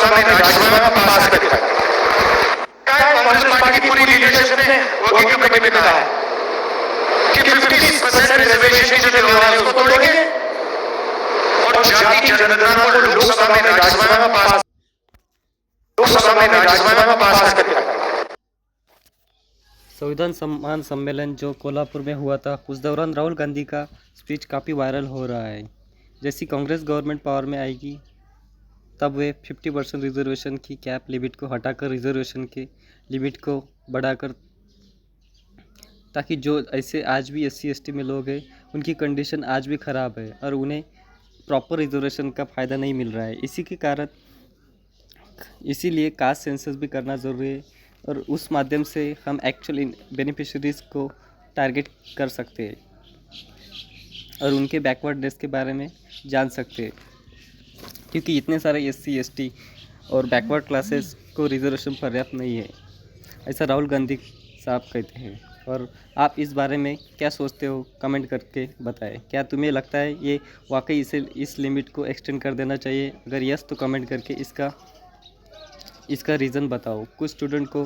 लोकसभा में राज्यसभा में पास कर दिया। कांग्रेस पार्टी की पूरी लीडरशिप ने वर्किंग कमेटी में कहा है कि 50% रिजर्वेशन जो दिलवा है उसको तोड़ेंगे और जाति जनगणना को लोकसभा में राज्यसभा में पास कर दिया। संविधान सम्मान सम्मेलन जो कोल्हापुर में हुआ था, उस दौरान राहुल गांधी का स्पीच काफ़ी वायरल हो रहा है। जैसी कांग्रेस गवर्नमेंट पावर में आएगी तब वे 50% रिजर्वेशन की कैप लिमिट को हटाकर रिजर्वेशन के लिमिट को बढ़ाकर, ताकि जो ऐसे आज भी SC ST में लोग हैं उनकी कंडीशन आज भी ख़राब है और उन्हें प्रॉपर रिजर्वेशन का फ़ायदा नहीं मिल रहा है। इसी के कारण इसीलिए कास्ट सेंसस भी करना ज़रूरी है और उस माध्यम से हम एक्चुअली बेनिफिशरीज़ को टारगेट कर सकते हैं और उनके बैकवर्डनेस के बारे में जान सकते हैं, क्योंकि इतने सारे SC ST और बैकवर्ड क्लासेस को रिजर्वेशन पर्याप्त नहीं है, ऐसा राहुल गांधी साहब कहते हैं। और आप इस बारे में क्या सोचते हो, कमेंट करके बताएं। क्या तुम्हें लगता है ये वाकई इस लिमिट को एक्सटेंड कर देना चाहिए? अगर यस तो कमेंट करके इसका रीज़न बताओ। कुछ स्टूडेंट को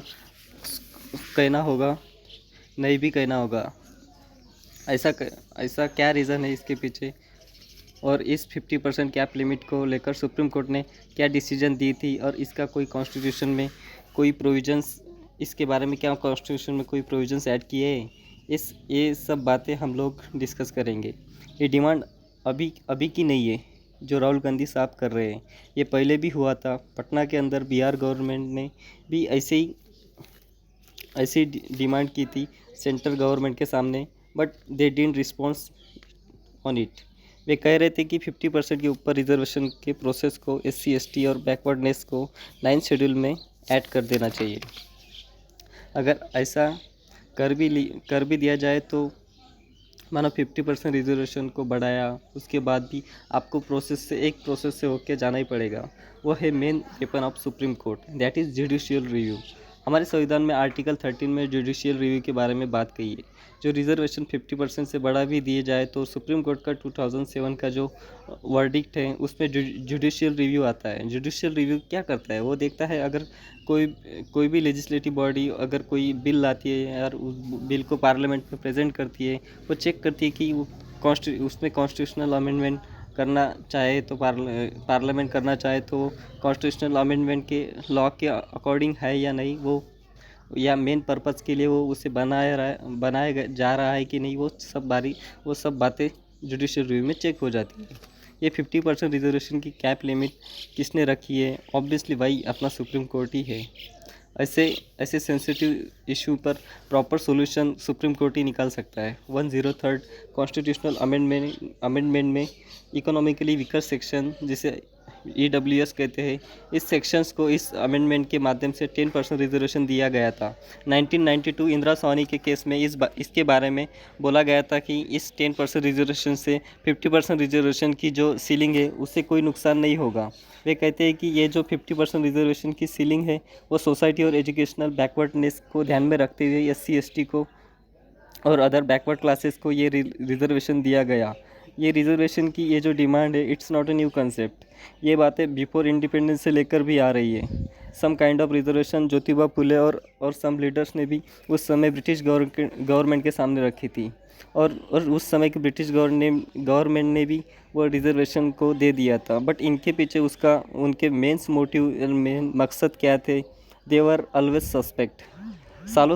कहना होगा, नहीं भी कहना होगा, ऐसा क्या रीज़न है इसके पीछे, और इस 50% कैप लिमिट को लेकर सुप्रीम कोर्ट ने क्या डिसीजन दी थी और इसका कोई कॉन्स्टिट्यूशन में कोई प्रोविजंस, इसके बारे में क्या कॉन्स्टिट्यूशन में कोई प्रोविजंस ऐड किए हैं, ये सब बातें हम लोग डिस्कस करेंगे। ये डिमांड अभी की नहीं है जो राहुल गांधी साहब कर रहे हैं, ये पहले भी हुआ था। पटना के अंदर बिहार गवर्नमेंट ने भी ऐसी डिमांड की थी सेंट्रल गवर्नमेंट के सामने, but they didn't response on it. वे कह रहे थे कि 50% के ऊपर रिजर्वेशन के प्रोसेस को SC ST और बैकवर्डनेस को 9th शेड्यूल में ऐड कर देना चाहिए। अगर ऐसा कर भी दिया जाए तो मानो 50% रिजर्वेशन को बढ़ाया, उसके बाद भी आपको एक प्रोसेस से होकर जाना ही पड़ेगा। वो है main weapon of supreme court, that is judicial review. हमारे संविधान में आर्टिकल 13 में जुडिशियल रिव्यू के बारे में बात कही है। जो रिजर्वेशन 50% से बढ़ा भी दिए जाए तो सुप्रीम कोर्ट का 2007 का जो वर्डिक्ट है उसमें जुडिशियल रिव्यू आता है। जुडिशियल रिव्यू क्या करता है, वो देखता है अगर कोई भी लेजिस्लेटिव बॉडी अगर कोई बिल लाती है और उस बिल को पार्लियामेंट में प्रेजेंट करती है, वो चेक करती है कि वो उसमें कॉन्स्टिट्यूशनल अमेंडमेंट करना चाहे तो पार्लियामेंट करना चाहे तो कॉन्स्टिट्यूशनल अमेंडमेंट के लॉ के अकॉर्डिंग है या नहीं, वो या मेन पर्पज़ के लिए वो उसे बनाया जा रहा है कि नहीं, वो सब बातें जुडिशियल रिव्यू में चेक हो जाती है। ये 50% रिजर्वेशन की कैप लिमिट किसने रखी है? ऑब्वियसली भाई अपना सुप्रीम कोर्ट ही है। ऐसे सेंसिटिव इशू पर प्रॉपर सॉल्यूशन सुप्रीम कोर्ट ही निकाल सकता है। 103rd कॉन्स्टिट्यूशनल अमेंडमेंट में इकोनॉमिकली वीकर सेक्शन, जिसे EWS कहते हैं, इस सेक्शंस को इस अमेंडमेंट के माध्यम से 10% रिजर्वेशन दिया गया था। 1992 इंदिरा सोनी के केस में इसके बारे में बोला गया था कि इस 10% रिजर्वेशन से 50% रिजर्वेशन की जो सीलिंग है उससे कोई नुकसान नहीं होगा। वे कहते हैं कि ये जो 50% रिजर्वेशन की सीलिंग है वो सोसाइटी और एजुकेशनल बैकवर्डनेस को ध्यान में रखते हुए SC ST को और अदर बैकवर्ड क्लासेस को ये रिजर्वेशन दिया गया। ये रिजर्वेशन की ये जो डिमांड है, it's not a new concept. ये बातें बिफोर इंडिपेंडेंस से लेकर भी आ रही है। Some kind of reservation Jyotiba Phule और सम लीडर्स ने भी उस समय ब्रिटिश गवर्नमेंट के सामने रखी थी और उस समय की ब्रिटिश गवर्नमेंट ने भी वो रिजर्वेशन को दे दिया था। बट इनके पीछे उनके मेन मकसद क्या थे? दे वर ऑलवेज सस्पेक्ट। सालों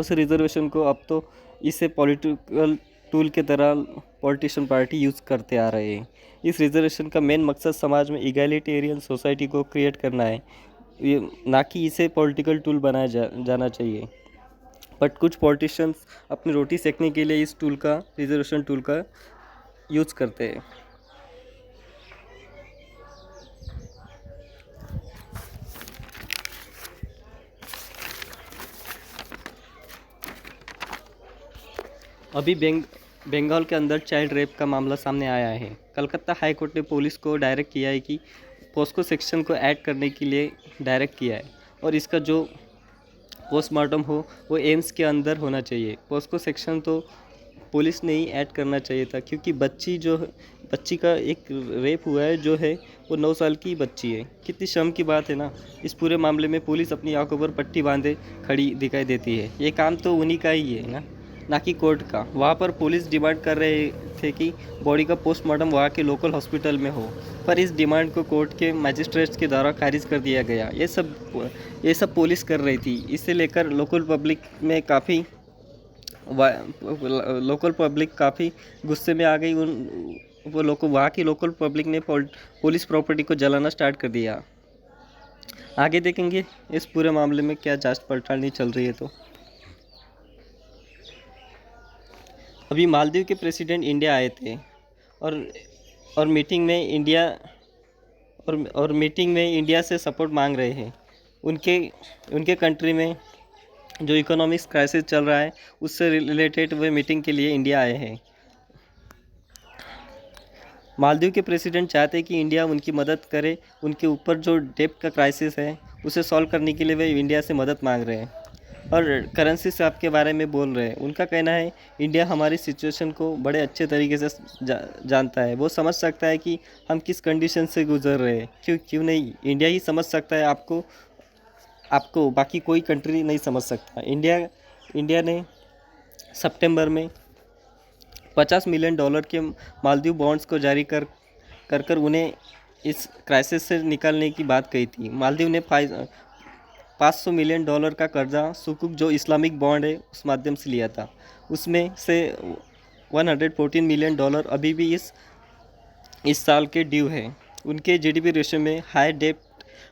से रिजर्वेशन को अब तो इसे पॉलिटिकल टूल के तरह पॉलिटिशियन पार्टी यूज़ करते आ रहे हैं। इस रिजर्वेशन का मेन मकसद समाज में इगैलिटेरियन सोसाइटी को क्रिएट करना है, ना कि इसे पॉलिटिकल टूल बनाया जाना चाहिए। बट कुछ पॉलिटिशियंस अपनी रोटी सेकने के लिए इस रिजर्वेशन टूल का यूज़ करते हैं। अभी बंगाल के अंदर चाइल्ड रेप का मामला सामने आया है। कलकत्ता हाई कोर्ट ने पुलिस को डायरेक्ट किया है कि पोस्को सेक्शन को ऐड करने के लिए डायरेक्ट किया है और इसका जो पोस्टमार्टम हो वो एम्स के अंदर होना चाहिए। पोस्को सेक्शन तो पुलिस ने ही ऐड करना चाहिए था, क्योंकि बच्ची का एक रेप हुआ है जो है वो 9 साल की बच्ची है। कितनी शर्म की बात है ना। इस पूरे मामले में पुलिस अपनी आंखों पर पट्टी बांधे खड़ी दिखाई देती है। ये काम तो उन्हीं का ही है ना कि कोर्ट का। वहाँ पर पुलिस डिमांड कर रहे थे कि बॉडी का पोस्टमार्टम वहाँ के लोकल हॉस्पिटल में हो, पर इस डिमांड को कोर्ट के मजिस्ट्रेट्स के द्वारा खारिज कर दिया गया। ये सब पुलिस कर रही थी। इसे लेकर लोकल पब्लिक काफ़ी गुस्से में आ गई। वहाँ की लोकल पब्लिक ने पुलिस प्रॉपर्टी को जलाना स्टार्ट कर दिया। आगे देखेंगे इस पूरे मामले में क्या जांच पड़ताल चल रही है। तो अभी मालदीव के प्रेसिडेंट इंडिया आए थे और मीटिंग में इंडिया से सपोर्ट मांग रहे हैं। उनके कंट्री में जो इकोनॉमिक्स क्राइसिस चल रहा है उससे रिलेटेड वे मीटिंग के लिए इंडिया आए हैं। मालदीव के प्रेसिडेंट चाहते हैं कि इंडिया उनकी मदद करे। उनके ऊपर जो डेब्ट का क्राइसिस है उसे सॉल्व करने के लिए वे इंडिया से मदद मांग रहे हैं और करेंसी स्वैप के बारे में बोल रहे हैं। उनका कहना है इंडिया हमारी सिचुएशन को बड़े अच्छे तरीके से जानता है। वो समझ सकता है कि हम किस कंडीशन से गुजर रहे हैं। क्यों नहीं, इंडिया ही समझ सकता है आपको बाकी कोई कंट्री नहीं समझ सकता। इंडिया ने सितंबर में $50 मिलियन के मालदीव बॉन्ड्स को जारी कर उन्हें इस क्राइसिस से निकालने की बात कही थी। मालदीव ने $500 मिलियन का कर्जा सुकुक जो इस्लामिक बॉन्ड है उस माध्यम से लिया था। उसमें से $114 मिलियन अभी भी इस साल के ड्यू है। उनके जीडीपी रेशियो में हाई डेब्ट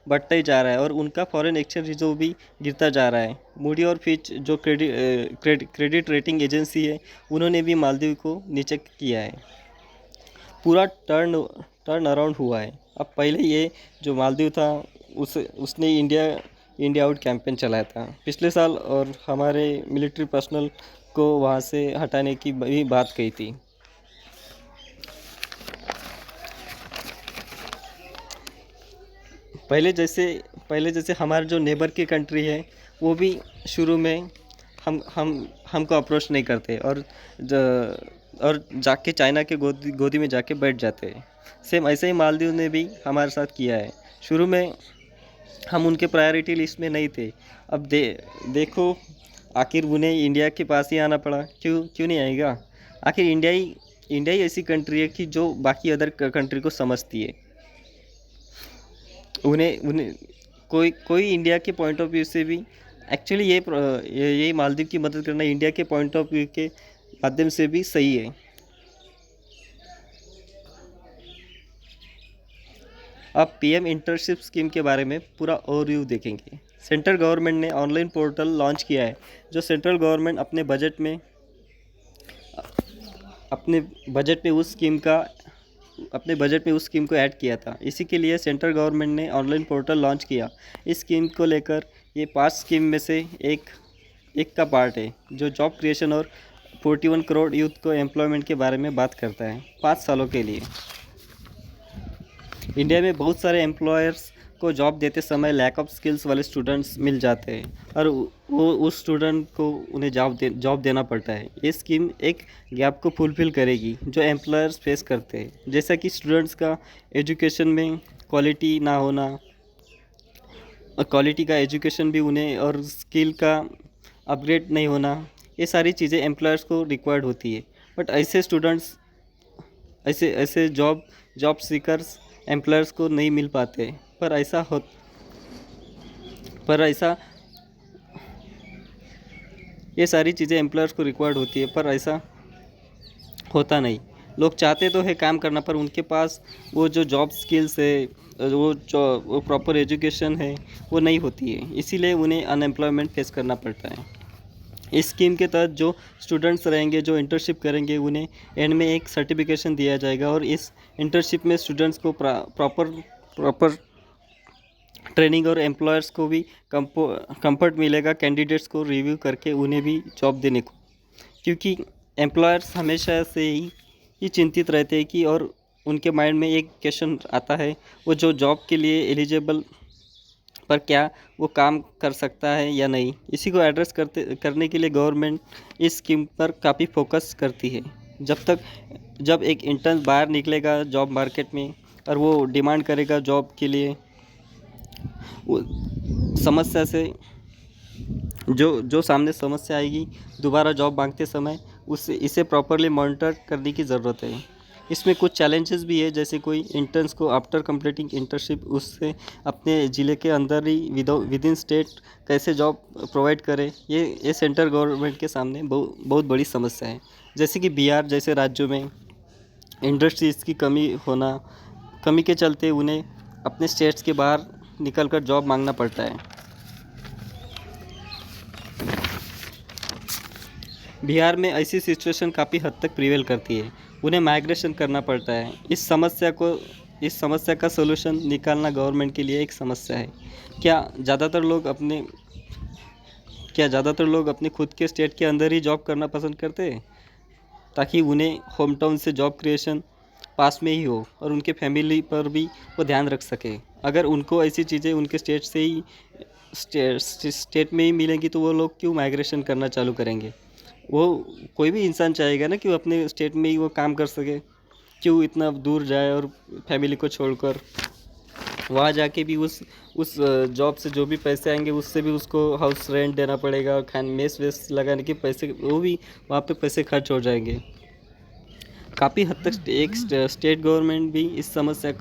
बढ़ता ही जा रहा है और उनका फॉरेन एक्सचेंज रिजर्व भी गिरता जा रहा है। मूडी और फिच जो क्रेडिट रेटिंग एजेंसी है उन्होंने भी मालदीव को नीचे किया है। पूरा टर्न अराउंड हुआ है। अब पहले ये जो मालदीव था उसने इंडिया आउट कैंपेन चलाया था पिछले साल और हमारे मिलिट्री पर्सनल को वहाँ से हटाने की भी बात कही थी। पहले जैसे हमारे जो नेबर की कंट्री है वो भी शुरू में हमको अप्रोच नहीं करते और जाके चाइना के गोदी में जाके बैठ जाते हैं। सेम ऐसे ही मालदीव ने भी हमारे साथ किया है। शुरू में हम उनके प्रायोरिटी लिस्ट में नहीं थे। अब देखो आखिर उन्हें इंडिया के पास ही आना पड़ा। क्यों नहीं आएगा? आखिर इंडिया ही ऐसी कंट्री है कि जो बाकी अदर कंट्री को समझती है। उन्हें कोई इंडिया के पॉइंट ऑफ व्यू से भी एक्चुअली ये मालदीव की मदद करना इंडिया के पॉइंट ऑफ व्यू के माध्यम से भी सही है। अब पीएम इंटर्नशिप स्कीम के बारे में पूरा ओवरव्यू देखेंगे। सेंट्रल गवर्नमेंट ने ऑनलाइन पोर्टल लॉन्च किया है जो सेंट्रल गवर्नमेंट अपने बजट में उस स्कीम को ऐड किया था। इसी के लिए सेंट्रल गवर्नमेंट ने ऑनलाइन पोर्टल लॉन्च किया। इस स्कीम को लेकर ये 5 स्कीम में से एक का पार्ट है जो जॉब क्रिएशन और 41 करोड़ यूथ को एम्प्लॉयमेंट के बारे में बात करता है 5 सालों के लिए। इंडिया में बहुत सारे एम्प्लॉयर्स को जॉब देते समय लैक ऑफ स्किल्स वाले स्टूडेंट्स मिल जाते हैं और वो उस स्टूडेंट को उन्हें जॉब देना पड़ता है। ये स्कीम एक गैप को फुलफिल करेगी जो एम्प्लॉयर्स फेस करते हैं, जैसा कि स्टूडेंट्स का एजुकेशन में क्वालिटी ना होना और क्वालिटी का एजुकेशन भी उन्हें और स्किल का अपग्रेड नहीं होना। ये सारी चीज़ें एम्प्लॉयर्स को रिक्वायर्ड होती है। बट ऐसे जॉब सीकर्स एम्प्लॉयर्स को नहीं मिल पाते। ये सारी चीज़ें एम्प्लॉयर्स को रिक्वायर्ड होती है पर ऐसा होता नहीं। लोग चाहते तो है काम करना पर उनके पास वो जो जॉब स्किल्स है वो प्रॉपर एजुकेशन है वो नहीं होती है। इसीलिए उन्हें अनएम्प्लॉयमेंट फेस करना पड़ता है। इस स्कीम के तहत जो स्टूडेंट्स रहेंगे जो इंटर्नशिप करेंगे उन्हें एंड में एक सर्टिफिकेशन दिया जाएगा और इस इंटर्नशिप में स्टूडेंट्स को प्रॉपर ट्रेनिंग और एम्प्लॉयर्स को भी कंफर्ट मिलेगा कैंडिडेट्स को रिव्यू करके उन्हें भी जॉब देने को। क्योंकि एम्प्लॉयर्स हमेशा से ही चिंतित रहते हैं कि और उनके माइंड में एक क्वेश्चन आता है वो जो जॉब के लिए एलिजिबल पर क्या वो काम कर सकता है या नहीं, इसी को एड्रेस करने के लिए गवर्नमेंट इस स्कीम पर काफ़ी फोकस करती है। जब एक इंटर्न बाहर निकलेगा जॉब मार्केट में और वो डिमांड करेगा जॉब के लिए, वो समस्या से जो जो सामने समस्या आएगी दोबारा जॉब मांगते समय, उससे इसे प्रॉपरली मॉनिटर करने की ज़रूरत है। इसमें कुछ चैलेंजेस भी है, जैसे कोई इंटर्न्स को आफ्टर कंप्लीटिंग इंटर्नशिप उससे अपने ज़िले के अंदर ही विद इन स्टेट कैसे जॉब प्रोवाइड करे, ये सेंट्रल गवर्नमेंट के सामने बहुत बड़ी समस्या है। जैसे कि बिहार जैसे राज्यों में इंडस्ट्रीज़ की कमी के चलते उन्हें अपने स्टेट्स के बाहर निकलकर जॉब मांगना पड़ता है। बिहार में ऐसी सिचुएशन काफ़ी हद तक प्रिवेल करती है, उन्हें माइग्रेशन करना पड़ता है। इस समस्या का सोल्यूशन निकालना गवर्नमेंट के लिए एक समस्या है। क्या ज़्यादातर लोग अपने खुद के स्टेट के अंदर ही जॉब करना पसंद करते हैं, ताकि उन्हें होम टाउन से जॉब क्रिएशन पास में ही हो और उनके फैमिली पर भी वो ध्यान रख सके। अगर उनको ऐसी चीज़ें उनके स्टेट में ही मिलेंगी तो वो लोग क्यों माइग्रेशन करना चालू करेंगे। वो कोई भी इंसान चाहेगा ना कि वो अपने स्टेट में ही वो काम कर सके, क्यों इतना दूर जाए और फैमिली को छोड़कर। वहाँ जाके भी उस जॉब से जो भी पैसे आएंगे उससे भी उसको हाउस रेंट देना पड़ेगा और मेस वेस लगाने के पैसे, वो भी वहाँ पे पैसे खर्च हो जाएंगे। काफ़ी हद तक एक स्टेट गवर्नमेंट भी इस समस्या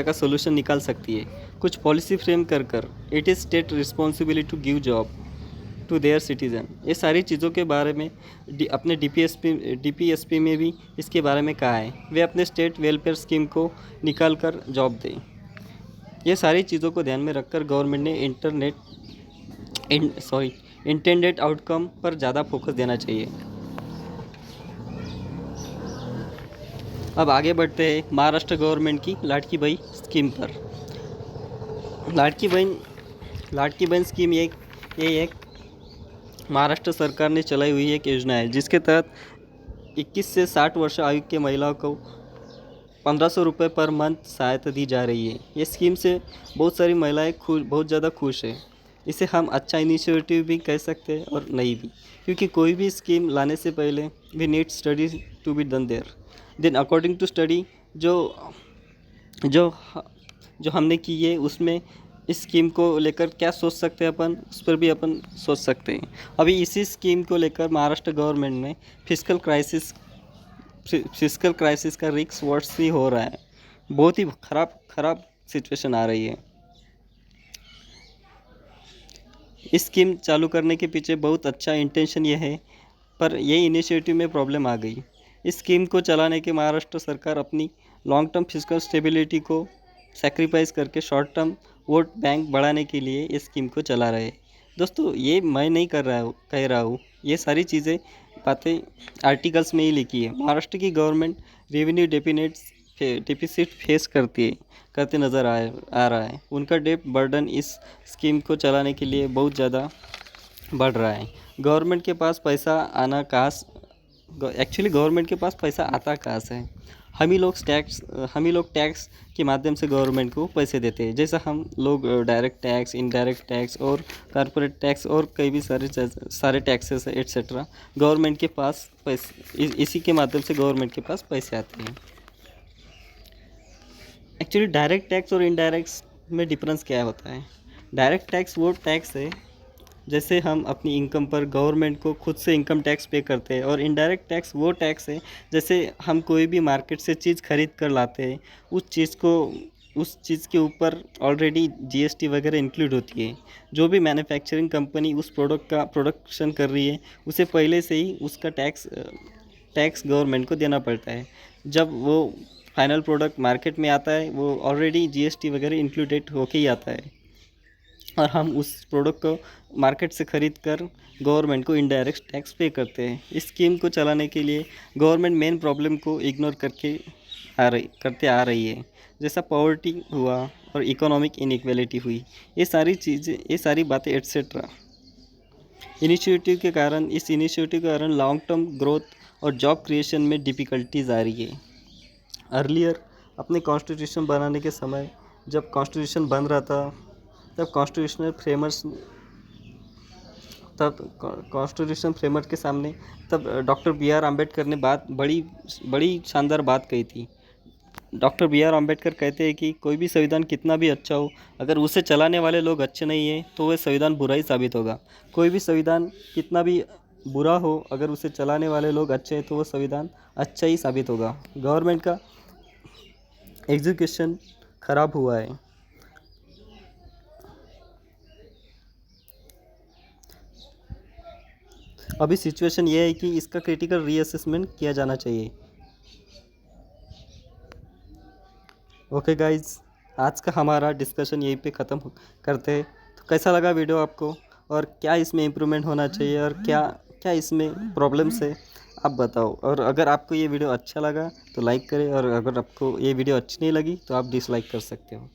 का सोल्यूशन निकाल सकती है, कुछ पॉलिसी फ्रेम कर it is state responsibility to give job to their citizen. ये सारी चीज़ों के बारे में अपने डीपीएसपी में भी इसके बारे में कहा है, वे अपने स्टेट वेलफेयर स्कीम को निकाल कर जॉब दें। ये सारी चीज़ों को ध्यान में रखकर गवर्नमेंट ने इंटेंडेड आउटकम पर ज़्यादा फोकस देना चाहिए। अब आगे बढ़ते हैं महाराष्ट्र गवर्नमेंट की लाड़की बहन स्कीम पर। लाड़की बहन स्कीम ये एक महाराष्ट्र सरकार ने चलाई हुई एक योजना है, जिसके तहत 21 से 60 वर्ष आयु के महिलाओं को 1500 रुपये पर मंथ सहायता दी जा रही है। ये स्कीम से बहुत सारी महिलाएं बहुत ज़्यादा खुश है। इसे हम अच्छा इनिशिएटिव भी कह सकते हैं और नहीं भी, क्योंकि कोई भी स्कीम लाने से पहले we need study to be done then according to study जो हमने की है, उसमें इस स्कीम को लेकर क्या सोच सकते हैं अपन, उस पर भी अपन सोच सकते हैं। अभी इसी स्कीम को लेकर महाराष्ट्र गवर्नमेंट में फिस्कल क्राइसिस का रिस्क वर्ड्स ही हो रहा है। बहुत ही खराब सिचुएशन आ रही है। इस स्कीम चालू करने के पीछे बहुत अच्छा इंटेंशन ये है, पर ये इनिशिएटिव में प्रॉब्लम आ गई। इस स्कीम को चलाने के महाराष्ट्र सरकार अपनी लॉन्ग टर्म फिजिकल स्टेबिलिटी को सेक्रीफाइस करके शॉर्ट टर्म वोट बैंक बढ़ाने के लिए इस स्कीम को चला रहे हैं। दोस्तों, ये मैं नहीं कह रहा हूँ, ये सारी बातें आर्टिकल्स में ही लिखी है। महाराष्ट्र की गवर्नमेंट रेवेन्यू डिफिसिट फेस करते नज़र आ रहा है। उनका डेट बर्डन इस स्कीम को चलाने के लिए बहुत ज़्यादा बढ़ रहा है। गवर्नमेंट के पास पैसा आता कहाँ से है? हम ही लोग टैक्स के माध्यम से गवर्नमेंट को पैसे देते हैं। जैसा हम लोग डायरेक्ट टैक्स, इनडायरेक्ट टैक्स और कॉर्पोरेट टैक्स और कई भी सारे टैक्सेस है एट्सेट्रा, गवर्नमेंट के पास इसी के माध्यम से गवर्नमेंट के पास पैसे आते हैं। एक्चुअली डायरेक्ट टैक्स और इनडायरेक्ट में डिफरेंस क्या होता है? डायरेक्ट टैक्स वो टैक्स है जैसे हम अपनी इनकम पर गवर्नमेंट को खुद से इनकम टैक्स पे करते हैं, और इनडायरेक्ट टैक्स वो टैक्स है जैसे हम कोई भी मार्केट से चीज़ खरीद कर लाते हैं, उस चीज़ के ऊपर ऑलरेडी जीएसटी वगैरह इंक्लूड होती है। जो भी मैन्युफैक्चरिंग कंपनी उस प्रोडक्ट का प्रोडक्शन कर रही है, उसे पहले से ही उसका टैक्स गवर्नमेंट को देना पड़ता है। जब वो फाइनल प्रोडक्ट मार्केट में आता है, वो ऑलरेडी जीएसटी वगैरह इंक्लूडेड होके ही आता है, और हम उस प्रोडक्ट को मार्केट से ख़रीद कर गवर्नमेंट को इनडायरेक्ट टैक्स पे करते हैं। इस स्कीम को चलाने के लिए गवर्नमेंट मेन प्रॉब्लम को इग्नोर करते आ रही है, जैसा पॉवर्टी हुआ और इकोनॉमिक इनइक्वालिटी हुई। ये सारी बातें एट्सेट्रा इस इनिशिएटिव के कारण लॉन्ग टर्म ग्रोथ और जॉब क्रिएशन में डिफ़िकल्टीज आ रही है। अर्लियर अपने कॉन्स्टिट्यूशन बनाने के समय जब कॉन्स्टिट्यूशन बन रहा था, तब कॉन्स्टिट्यूशनल फ्रेमवर्क के सामने तब डॉक्टर बी आर अम्बेडकर ने बड़ी शानदार बात कही थी। डॉक्टर बी आर अम्बेडकर कहते हैं कि कोई भी संविधान कितना भी अच्छा हो, अगर उसे चलाने वाले लोग अच्छे नहीं हैं तो वह संविधान बुरा ही साबित होगा। कोई भी संविधान कितना भी बुरा हो, अगर उसे चलाने वाले लोग अच्छे हैं तो वह संविधान अच्छा ही साबित होगा। गवर्नमेंट का एग्जीक्यूशन खराब हुआ है। अभी सिचुएशन ये है कि इसका क्रिटिकल रीअसेसमेंट किया जाना चाहिए। ओके गाइज, आज का हमारा डिस्कशन यहीं पे ख़त्म करते हैं। तो कैसा लगा वीडियो आपको, और क्या इसमें इम्प्रूवमेंट होना चाहिए, और क्या क्या इसमें प्रॉब्लम्स है, आप बताओ। और अगर आपको ये वीडियो अच्छा लगा तो लाइक करें, और अगर आपको ये वीडियो अच्छी नहीं लगी तो आप डिसलाइक कर सकते हो।